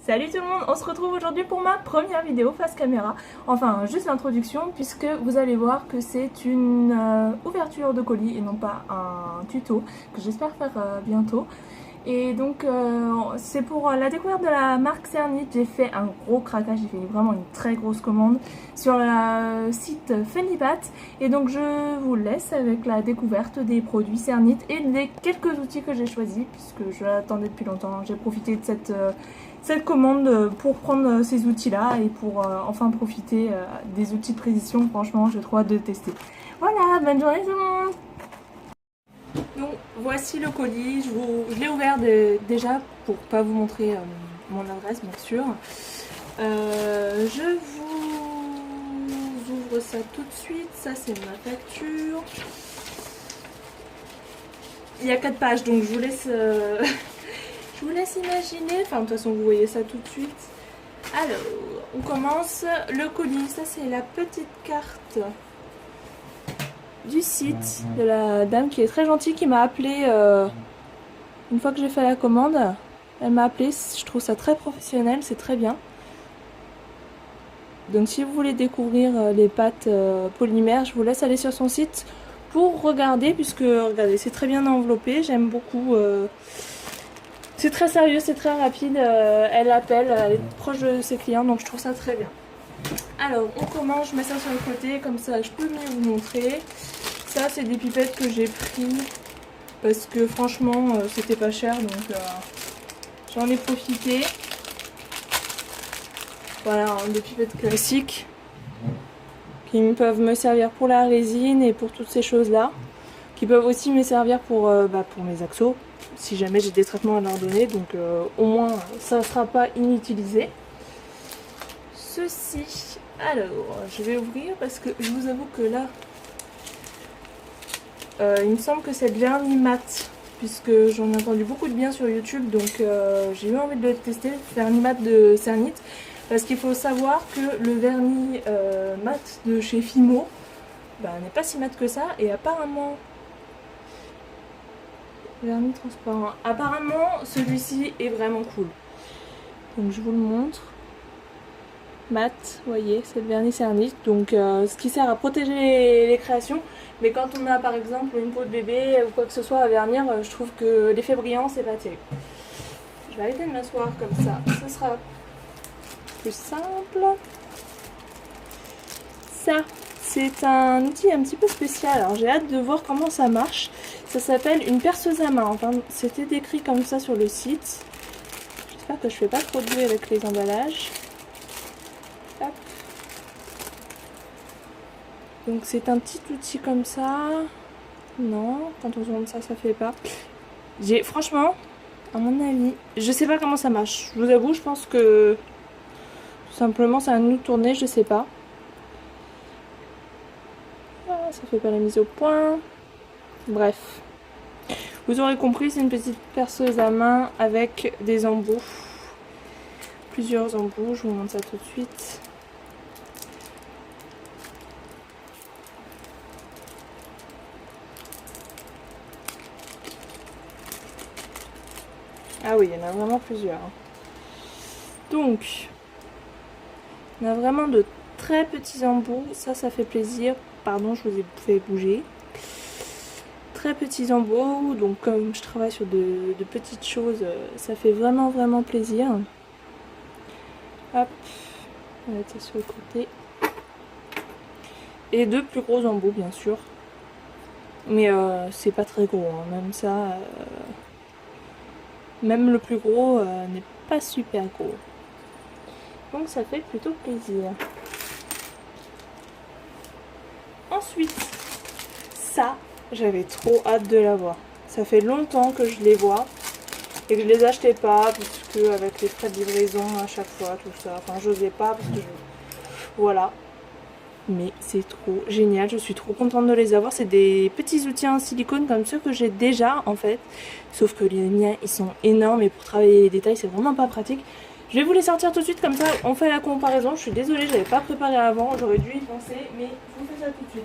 Salut tout le monde, on se retrouve aujourd'hui pour ma première vidéo face caméra. Enfin, juste l'introduction puisque vous allez voir que c'est une ouverture de colis et non pas un tuto que j'espère faire bientôt. Et donc c'est pour la découverte de la marque Cernit. J'ai fait un gros craquage, j'ai fait vraiment une très grosse commande sur le site Fenipat. Et donc je vous laisse avec la découverte des produits Cernit et des quelques outils que j'ai choisis puisque je l'attendais depuis longtemps. J'ai profité de cette commande pour prendre ces outils là et pour enfin profiter des outils de précision. Franchement, j'ai trop hâte de tester. Voilà, bonne journée tout le monde. Donc voici le colis, je l'ai ouvert déjà pour pas vous montrer mon adresse bien sûr. Je vous ouvre ça tout de suite, ça c'est ma facture. Il y a 4 pages donc je vous laisse, je vous laisse imaginer, enfin de toute façon vous voyez ça tout de suite. Alors on commence le colis, ça c'est la petite carte du site de la dame qui est très gentille, qui m'a appelé une fois que j'ai fait la commande. Elle m'a appelé, je trouve ça très professionnel, c'est très bien. Donc si vous voulez découvrir les pâtes polymères, je vous laisse aller sur son site pour regarder, puisque regardez, c'est très bien enveloppé, j'aime beaucoup. C'est très sérieux, c'est très rapide, elle appelle, elle est proche de ses clients, donc je trouve ça très bien. Alors on commence, je mets ça sur le côté, comme ça je peux mieux vous montrer. Ça c'est des pipettes que j'ai pris parce que franchement c'était pas cher, donc j'en ai profité. Voilà, des pipettes classiques qui peuvent me servir pour la résine et pour toutes ces choses là, qui peuvent aussi me servir pour mes axos si jamais j'ai des traitements à leur donner, donc au moins ça ne sera pas inutilisé. Ceci, alors je vais ouvrir parce que je vous avoue que là il me semble que c'est le vernis mat, puisque j'en ai entendu beaucoup de bien sur YouTube, donc j'ai eu envie de le tester, le vernis mat de Cernit, parce qu'il faut savoir que le vernis mat de chez Fimo n'est pas si mat que ça, et apparemment, vernis transparent, apparemment celui-ci est vraiment cool. Donc je vous le montre. Mat, vous voyez, c'est le vernis Cernit, donc ce qui sert à protéger les créations. Mais quand on a par exemple une peau de bébé ou quoi que ce soit à vernir, je trouve que l'effet brillant c'est pas terrible. Je vais arrêter de m'asseoir comme ça, ce sera plus simple. Ça, c'est un outil un petit peu spécial, alors j'ai hâte de voir comment ça marche. Ça s'appelle une perceuse à main, enfin c'était décrit comme ça sur le site. J'espère que je fais pas trop de bruit avec les emballages. Hop. Donc c'est un petit outil comme ça. Non, quand on tourne ça, ça fait pas. Franchement, à mon avis, je sais pas comment ça marche. Je vous avoue, je pense que tout simplement c'est à nous de tourner, je sais pas. Ah, ça fait pas la mise au point. Bref. Vous aurez compris, c'est une petite perceuse à main avec des embouts. Plusieurs embouts, je vous montre ça tout de suite. Ah oui, il y en a vraiment plusieurs. Donc, on a vraiment de très petits embouts. Ça fait plaisir. Pardon, je vous ai fait bouger. Très petits embouts. Donc, comme je travaille sur de petites choses, ça fait vraiment plaisir. Hop, on va mettre ça sur le côté. Et deux plus gros embouts, bien sûr. Mais c'est pas très gros, hein. Même ça... Même le plus gros n'est pas super gros. Donc ça fait plutôt plaisir. Ensuite, ça, j'avais trop hâte de l'avoir. Ça fait longtemps que je les vois et que je les achetais pas, puisque avec les frais de livraison à chaque fois, tout ça, enfin j'osais pas parce que voilà. Mais c'est trop génial, je suis trop contente de les avoir. C'est des petits outils en silicone comme ceux que j'ai déjà en fait. Sauf que les miens ils sont énormes et pour travailler les détails c'est vraiment pas pratique. Je vais vous les sortir tout de suite, comme ça on fait la comparaison. Je suis désolée, j'avais pas préparé avant, j'aurais dû y penser, mais je vous fais ça tout de suite.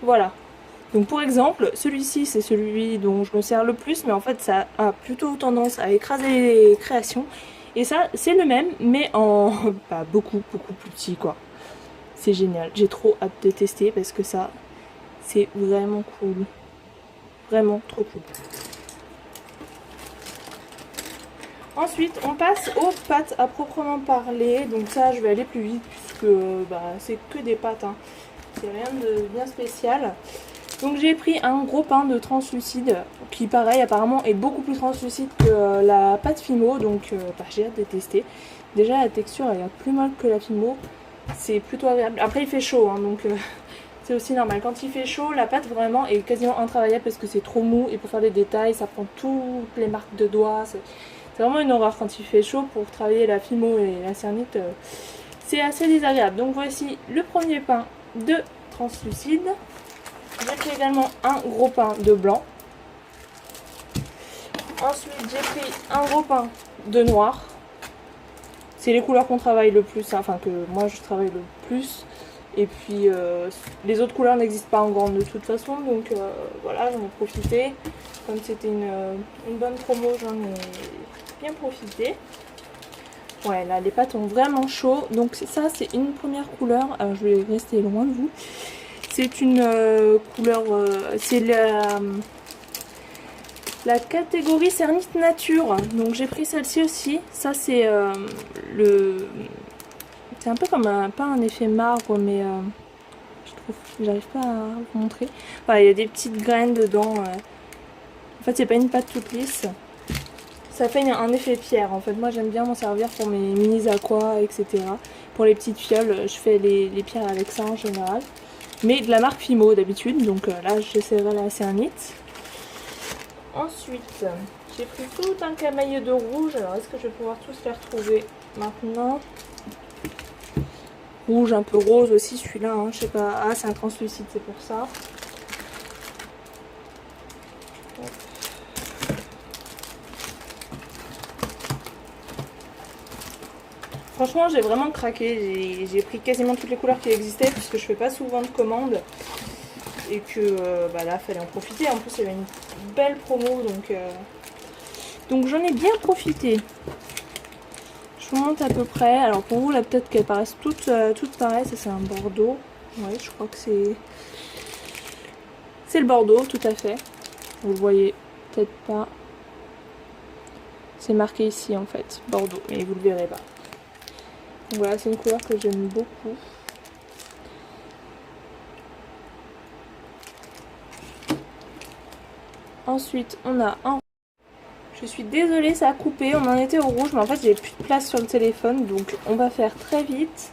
Voilà. Donc pour exemple, celui-ci c'est celui dont je me sers le plus, mais en fait ça a plutôt tendance à écraser les créations. Et ça c'est le même, mais en bah, beaucoup plus petit quoi. C'est génial, j'ai trop hâte de tester parce que ça c'est vraiment cool. Vraiment trop cool. Ensuite on passe aux pâtes à proprement parler. Donc ça je vais aller plus vite puisque bah, c'est que des pâtes, hein. C'est rien de bien spécial. Donc j'ai pris un gros pain de translucide qui pareil apparemment est beaucoup plus translucide que la pâte Fimo, donc bah, j'ai hâte de tester. Déjà la texture elle est plus molle que la Fimo, c'est plutôt agréable. Après il fait chaud hein, donc c'est aussi normal. Quand il fait chaud la pâte vraiment est quasiment intravaillable parce que c'est trop mou et pour faire des détails ça prend toutes les marques de doigts. C'est vraiment une horreur quand il fait chaud pour travailler la Fimo et la cernite, c'est assez désagréable. Donc voici le premier pain de translucide. J'ai pris également un gros pain de blanc. Ensuite, j'ai pris un gros pain de noir. C'est les couleurs qu'on travaille le plus, hein, enfin que moi je travaille le plus. Et puis les autres couleurs n'existent pas en grande de toute façon, donc voilà, j'en ai profité. Comme c'était une bonne promo, j'en ai bien profité. Ouais, là les pâtes ont vraiment chaud. Donc ça, c'est une première couleur. Alors je vais rester loin de vous. C'est une couleur, c'est la catégorie Cernite Nature. Donc j'ai pris celle-ci aussi. Ça c'est c'est un peu comme pas un effet marbre, mais je trouve, j'arrive pas à vous montrer. Voilà, il y a des petites graines dedans. En fait c'est pas une pâte toute lisse. Ça fait un effet pierre. En fait moi j'aime bien m'en servir pour mes mini aqua, etc. Pour les petites fioles, je fais les pierres avec ça en général. Mais de la marque Fimo d'habitude, donc là j'essaierai la cernite. Ensuite, j'ai pris tout un camailleux de rouge. Alors est-ce que je vais pouvoir tous les retrouver maintenant? Rouge un peu rose aussi celui-là, hein, je sais pas. Ah c'est un translucide, c'est pour ça. Franchement j'ai vraiment craqué, j'ai pris quasiment toutes les couleurs qui existaient puisque je fais pas souvent de commandes. Et que bah là fallait en profiter, en plus il y avait une belle promo donc j'en ai bien profité. Je vous montre à peu près, alors pour vous là peut-être qu'elles paraissent toutes pareilles, ça c'est un bordeaux, ouais je crois que c'est le bordeaux tout à fait, vous le voyez peut-être pas, c'est marqué ici en fait, bordeaux, mais vous le verrez pas. Donc voilà, c'est une couleur que j'aime beaucoup. Ensuite, on a un... Je suis désolée, ça a coupé, on en était au rouge, mais en fait, j'ai plus de place sur le téléphone, donc on va faire très vite.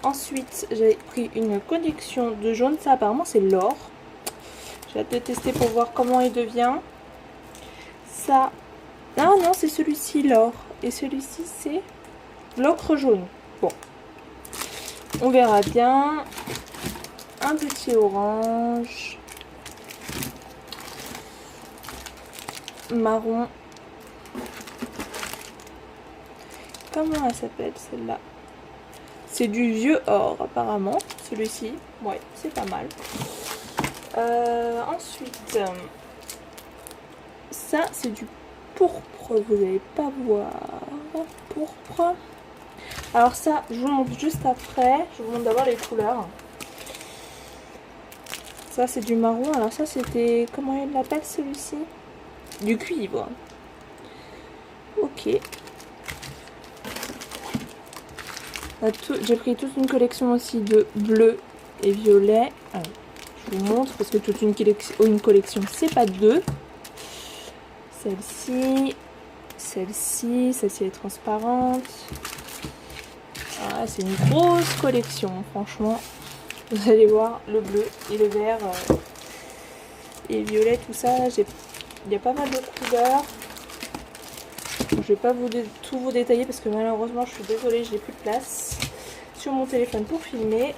Ensuite, j'ai pris une collection de jaune, ça apparemment c'est l'or. J'ai hâte de tester pour voir comment il devient. Ça... Ah non, c'est celui-ci l'or, et celui-ci c'est l'ocre jaune. Bon, on verra bien. Un petit orange. Marron. Comment elle s'appelle celle-là? C'est du vieux or apparemment, celui-ci. Ouais, c'est pas mal. Ensuite, ça c'est du pourpre, vous n'allez pas voir. Pourpre. Alors ça, je vous montre juste après. Je vous montre d'abord les couleurs. Ça c'est du marron. Alors ça c'était, comment il l'appelle celui-ci? Du cuivre. Ok. J'ai pris toute une collection aussi de bleu et violet. Alors, je vous montre parce que toute une collection c'est pas deux. Celle-ci, celle-ci est transparente. Ah, c'est une grosse collection, franchement. Vous allez voir le bleu et le vert et le violet, tout ça. Il y a pas mal de couleurs. Je vais pas tout vous détailler parce que malheureusement, je suis désolée, je n'ai plus de place sur mon téléphone pour filmer.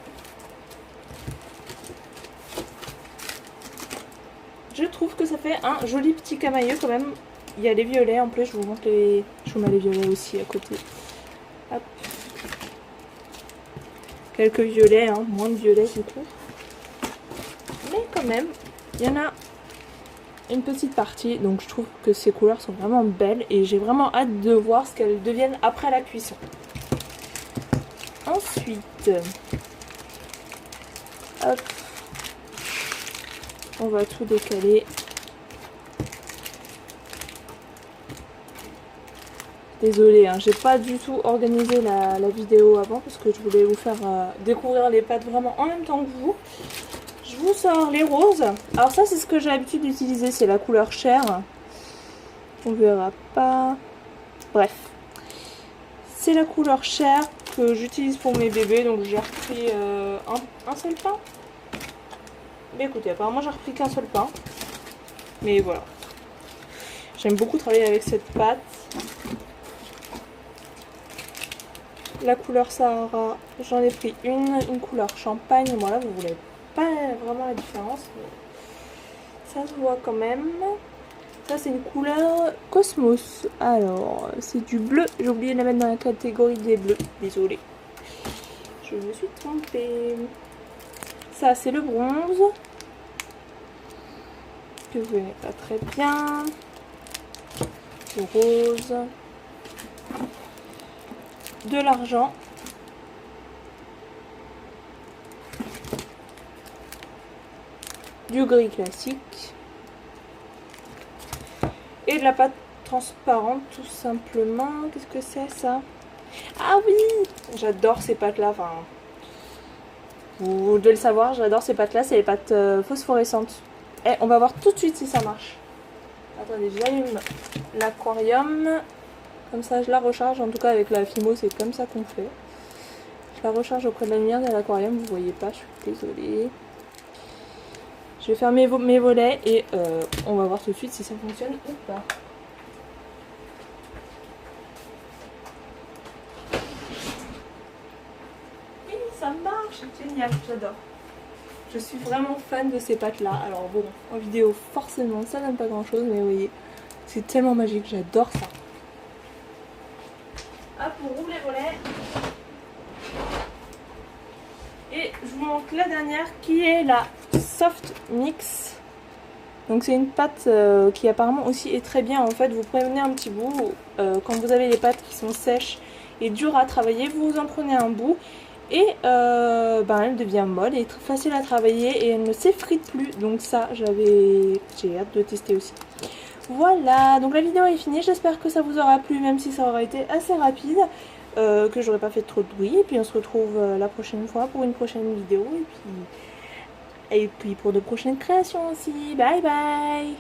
Je trouve que ça fait un joli petit camailleux quand même. Il y a les violets en plus, je vous montre les... Je vous mets les violets aussi à côté. Hop. Quelques violets, hein, moins de violets du coup. quand même, il y en a une petite partie, donc je trouve que ces couleurs sont vraiment belles et j'ai vraiment hâte de voir ce qu'elles deviennent après la cuisson. Ensuite, hop, on va tout décaler. Désolée, hein, j'ai pas du tout organisé la vidéo avant parce que je voulais vous faire découvrir les pâtes vraiment en même temps que vous. Je vous sors les roses. Alors ça c'est ce que j'ai l'habitude d'utiliser, c'est la couleur chair. On verra pas. Bref. C'est la couleur chair que j'utilise pour mes bébés, donc j'ai repris un seul pain. Mais écoutez, apparemment j'ai repris qu'un seul pain. Mais voilà. J'aime beaucoup travailler avec cette pâte. La couleur Sahara, j'en ai pris une couleur champagne. Voilà, vous voulez pas vraiment la différence, mais ça se voit quand même. Ça c'est une couleur Cosmos. Alors c'est du bleu, j'ai oublié de la mettre dans la catégorie des bleus, désolée, je me suis trompée. Ça c'est le bronze, que vous voyez pas très bien. Le rose, de l'argent, du gris classique et de la pâte transparente tout simplement. Qu'est-ce que c'est ça? Ah oui, j'adore ces pâtes là, enfin vous devez le savoir, j'adore ces pâtes là, c'est les pâtes phosphorescentes. Et on va voir tout de suite si ça marche. Attendez, j'allume l'aquarium, comme ça je la recharge, en tout cas avec la Fimo c'est comme ça qu'on fait. Je la recharge auprès de la lumière de l'aquarium, vous voyez pas, je suis désolée. Je vais fermer mes volets et on va voir tout de suite si ça fonctionne ou pas. Oui, ça marche, c'est génial, j'adore. Je suis vraiment fan de ces pâtes là. Alors bon, en vidéo forcément ça donne pas grand chose, mais vous voyez, c'est tellement magique, j'adore ça. Hop, on rouvre les volets. Et je vous montre la dernière qui est la Soft Mix. Donc c'est une pâte qui apparemment aussi est très bien. En fait, vous prenez un petit bout, quand vous avez les pâtes qui sont sèches et dures à travailler, vous en prenez un bout et elle devient molle et très facile à travailler et elle ne s'effrite plus. Donc ça, j'ai hâte de tester aussi. Voilà, donc la vidéo est finie. J'espère que ça vous aura plu, même si ça aura été assez rapide. Que j'aurais pas fait trop de bruit, et puis on se retrouve la prochaine fois pour une prochaine vidéo et puis pour de prochaines créations aussi. Bye bye.